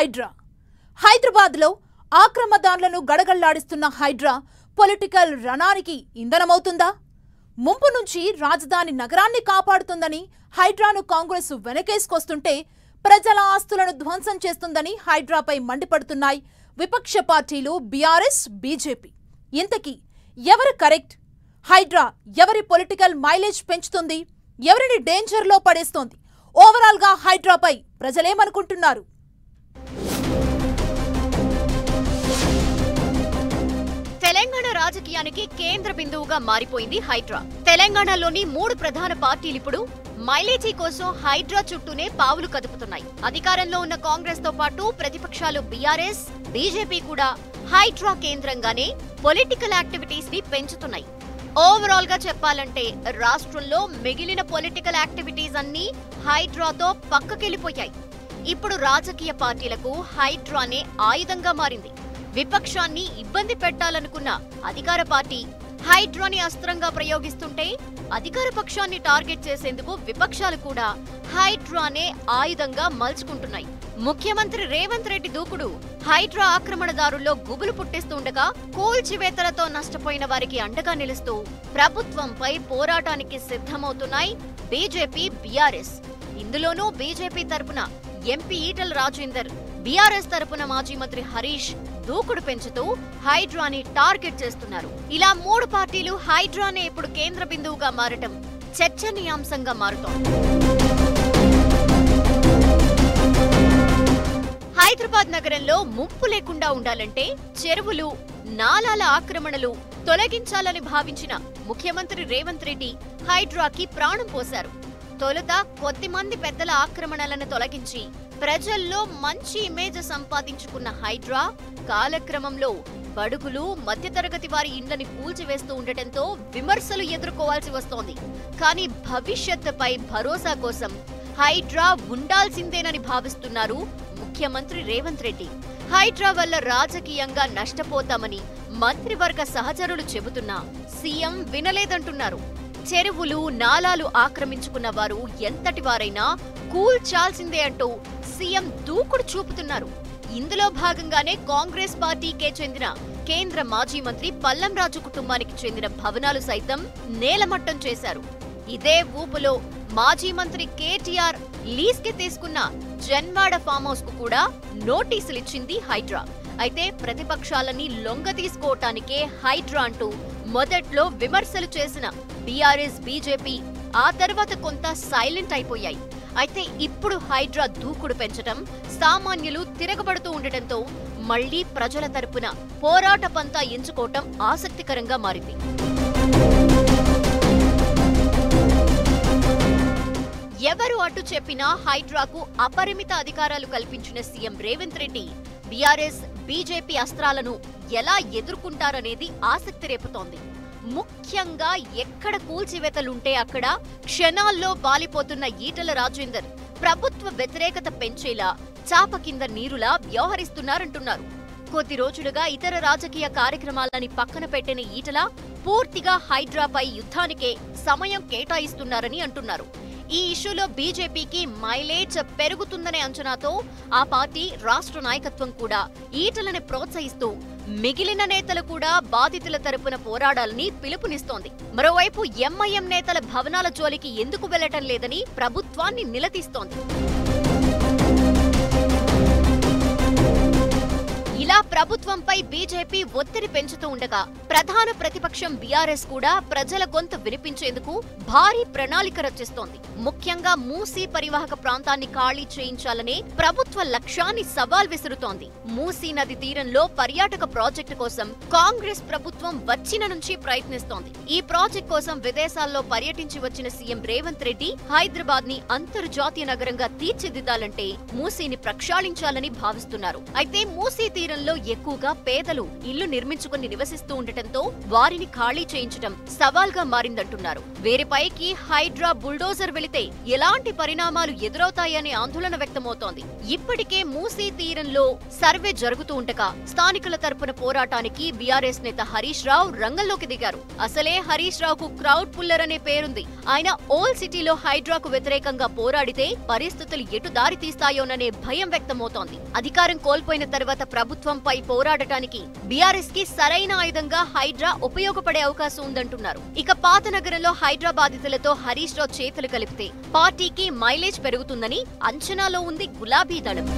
హైడ్రా. హైదరాబాద్లో ఆక్రమదారులను గడగళ్లాడిస్తున్న హైడ్రా పొలిటికల్ రణానికి ఇంధనమవుతుందా? ముంపు నుంచి రాజధాని నగరాన్ని కాపాడుతుందని హైడ్రాను కాంగ్రెస్ వెనకేసుకొస్తుంటే ప్రజల ఆస్తులను ధ్వంసం చేస్తుందని హైడ్రాపై మండిపడుతున్నాయి విపక్ష పార్టీలు బీఆర్ఎస్, బీజేపీ. ఇంతకీ ఎవరు కరెక్ట్? హైడ్రా ఎవరి పొలిటికల్ మైలేజ్ పెంచుతుంది, ఎవరిని డేంజర్లో పడేస్తోంది? ఓవరాల్ గా హైడ్రాపై ప్రజలేమనుకుంటున్నారు? తెలంగాణ రాజకీయానికి కేంద్ర బిందువుగా మారిపోయింది హైడ్రా. తెలంగాణలోని 3 ప్రధాన పార్టీలిప్పుడు మైలేజీ కోసం హైడ్రా చుట్టూనే పావులు కదుపుతున్నాయి. అధికారంలో ఉన్న కాంగ్రెస్ తో పాటు ప్రతిపక్షాలు బీఆర్ఎస్, బీజేపీ కూడా హైడ్రా కేంద్రంగానే పొలిటికల్ యాక్టివిటీస్ ని పెంచుతున్నాయి. ఓవరాల్ గా చెప్పాలంటే రాష్ట్రంలో మిగిలిన పొలిటికల్ యాక్టివిటీస్ అన్నీ హైడ్రాతో పక్కకెళ్లిపోయాయి. ఇప్పుడు రాజకీయ పార్టీలకు హైడ్రానే ఆయుధంగా మారింది. విపక్షాన్ని ఇబ్బంది పెట్టాలనుకున్న అధికార పార్టీ హైడ్రాని అస్త్రంగా ప్రయోగిస్తుంటే అధికార పక్షాన్ని టార్గెట్ చేసేందుకు విపక్షాలు కూడా హైడ్రానే ఆయుధంగా మలుచుకుంటున్నాయి. ముఖ్యమంత్రి రేవంత్ రెడ్డి దూకుడు హైడ్రా ఆక్రమణదారుల్లో గుబులు పుట్టిస్తుండగా కూల్చివేతలతో నష్టపోయిన వారికి అండగా నిలుస్తూ ప్రభుత్వంపై పోరాటానికి సిద్ధమవుతున్నాయి బీజేపీ, బీఆర్ఎస్. ఇందులోనూ బీజేపీ తరపున ఎంపీ ఈటల రాజేందర్, బీఆర్ఎస్ తరపున మాజీ మంత్రి హరీష్ దూకుడు పెంచుతూ హైడ్రాని టార్గెట్ చేస్తున్నారు. ఇలా 3 పార్టీలు హైడ్రానే ఇప్పుడు కేంద్ర బిందువుగా మారటం చర్చనీయాంశంగా మారుతోంది. హైదరాబాద్ నగరంలో ముంపు లేకుండా ఉండాలంటే చెరువులు, నాలాల ఆక్రమణలు తొలగించాలని భావించిన ముఖ్యమంత్రి రేవంత్ రెడ్డి హైడ్రాకి ప్రాణం పోశారు. తొలుత కొద్దిమంది పెద్దల ఆక్రమణలను తొలగించి ప్రజల్లో మంచి ఇమేజ్ సంపాదించుకున్న హైడ్రా కాలక్రమంలో బడుగులు, మధ్యతరగతి వారి ఇండ్లని కూల్చివేస్తూ ఉండటంతో విమర్శలు ఎదుర్కోవాల్సి వస్తోంది. కానీ భవిష్యత్తుపై భరోసా కోసం హైడ్రా ఉండాల్సిందేనని భావిస్తున్నారు ముఖ్యమంత్రి రేవంత్ రెడ్డి. హైడ్రా వల్ల రాజకీయంగా నష్టపోతామని మంత్రివర్గ సహచరులు చెబుతున్నా సీఎం వినలేదంటున్నారు. చెరువులు, నాలాలు ఆక్రమించుకున్న వారు ఎంతటి వారైనా కూల్చాల్సిందే అంటూ సీఎం దూకుడు చూపుతున్నారు. ఇందులో భాగంగానే కాంగ్రెస్ పార్టీకే చెందిన కేంద్ర మాజీ మంత్రి పల్లంరాజు కుటుంబానికి చెందిన భవనాలు సైతం నేలమట్టం చేశారు. ఇదే ఊపులో మాజీ మంత్రి కేటీఆర్ లీజ్కి తీసుకున్న జన్వాడ ఫామ్ హౌస్ కు కూడా నోటీసులిచ్చింది హైడ్రా. అయితే ప్రతిపక్షాలని లొంగ తీసుకోవటానికే హైడ్రా అంటూ మొదట్లో విమర్శలు చేసిన బీఆర్ఎస్, బీజేపీ ఆ తర్వాత కొంత సైలెంట్ అయిపోయాయి. అయితే ఇప్పుడు హైడ్రా దూకుడు పెంచటం, సామాన్యులు తిరగబడుతూ ఉండటంతో మళ్లీ ప్రజల తరపున పోరాట పంతా ఎంచుకోవటం ఆసక్తికరంగా మారింది. ఎవరు అటు చెప్పినా హైడ్రాకు అపరిమిత అధికారాలు కల్పించిన CM Revanth Reddy BRS, BJP అస్త్రాలను ఎలా ఎదుర్కొంటారనేది ఆసక్తి రేపుతోంది. ముఖ్యంగా ఎక్కడ కూల్చివేతలుంటే అక్కడ క్షణాల్లో వాలిపోతున్న ఈటల రాజేందర్ ప్రభుత్వ వ్యతిరేకత పెంచేలా చాప కింద నీరులా వ్యవహరిస్తున్నారంటున్నారు. కొద్ది రోజులుగా ఇతర రాజకీయ కార్యక్రమాలని పక్కన పెట్టిన ఈటల పూర్తిగా హైడ్రాపై యుద్ధానికే సమయం కేటాయిస్తున్నారని అంటున్నారు. ఈ ఇష్యూలో బీజేపీకి మైలేజ్ పెరుగుతుందనే అంచనాతో ఆ పార్టీ రాష్ట్ర నాయకత్వం కూడా ఈటలను ప్రోత్సహిస్తూ మిగిలిన నేతలు కూడా బాధితుల తరపున పోరాడాలని పిలుపునిస్తోంది. మరోవైపు ఎంఐఎం నేతల భవనాల జోలికి ఎందుకు వెళ్లటం లేదని ప్రభుత్వాన్ని నిలదీస్తోంది. ఇలా ప్రభుత్వంపై బీజేపీ ఒత్తిడి పెంచుతూ ఉండగా ప్రధాన ప్రతిపక్షం బీఆర్ఎస్ కూడా ప్రజల గొంతు వినిపించేందుకు భారీ ప్రణాళిక రచిస్తోంది. ముఖ్యంగా మూసీ పరివాహక ప్రాంతాన్ని ఖాళీ చేయించాలనే ప్రభుత్వ లక్ష్యాన్ని సవాల్ విసురుతోంది. మూసీ నది తీరంలో పర్యాటక ప్రాజెక్టు కోసం కాంగ్రెస్ ప్రభుత్వం వచ్చిన నుంచి ప్రయత్నిస్తోంది. ఈ ప్రాజెక్టు కోసం విదేశాల్లో పర్యటించి వచ్చిన సీఎం రేవంత్ రెడ్డి హైదరాబాద్ ని అంతర్జాతీయ నగరంగా తీర్చిదిద్దాలంటే మూసీని ప్రక్షాళించాలని భావిస్తున్నారు. అయితే మూసీ తీరంలో ఎక్కువగా పేదలు ఇల్లు నిర్మించుకుని నివసిస్తూ ఉండటంతో వారిని ఖాళీ చేయించడం సవాల్గా మారిందంటున్నారు. వీరిపైకి హైడ్రా బుల్డోజర్ వెళితే ఎలాంటి పరిణామాలు ఎదురవుతాయనే ఆందోళన వ్యక్తమవుతోంది. ఇప్పటికే మూసీ తీరంలో సర్వే జరుగుతూ ఉండగా స్థానికుల తరపున పోరాటానికి బీఆర్ఎస్ నేత హరీష్ రావు రంగంలోకి దిగారు. అసలే హరీష్ రావుకు క్రౌడ్ పుల్లర్ అనే పేరుంది. ఆయన ఓల్డ్ సిటీలో హైడ్రాకు వ్యతిరేకంగా పోరాడితే పరిస్థితులు ఎటు దారి తీస్తాయోననే భయం వ్యక్తమవుతోంది. అధికారం కోల్పోయిన తర్వాత ప్రభుత్వంపై పోరాడటానికి బీఆర్ఎస్ కి సరైన ఆయుధంగా హైడ్రా ఉపయోగపడే అవకాశం ఉందంటున్నారు. ఇక పాత నగరంలో హైడ్రా బాధితులతో హరీష్ రావు చేతులు కలిపితే పార్టీకి మైలేజ్ పెరుగుతుందని అంచనాలో ఉంది గులాబీ దళం.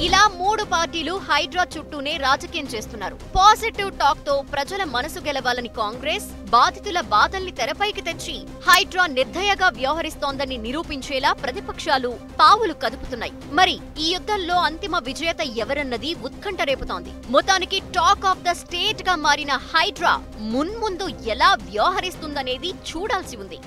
ఇలా 3 పార్టీలు హైడ్రా చుట్టూనే రాజకీయం చేస్తున్నారు. పాజిటివ్ టాక్ తో ప్రజల మనసు గెలవాలని కాంగ్రెస్ బాధితుల బాధల్ని తెరపైకి తెచ్చి హైడ్రా నిర్దయగా వ్యవహరిస్తోందని నిరూపించేలా ప్రతిపక్షాలు పావులు కదుపుతున్నాయి. మరి ఈ యుద్ధంలో అంతిమ విజేత ఎవరన్నది ఉత్కంఠ రేపుతోంది. మొత్తానికి టాక్ ఆఫ్ ద స్టేట్ గా మారిన హైడ్రా మున్ముందు ఎలా వ్యవహరిస్తుందనేది చూడాల్సి ఉంది.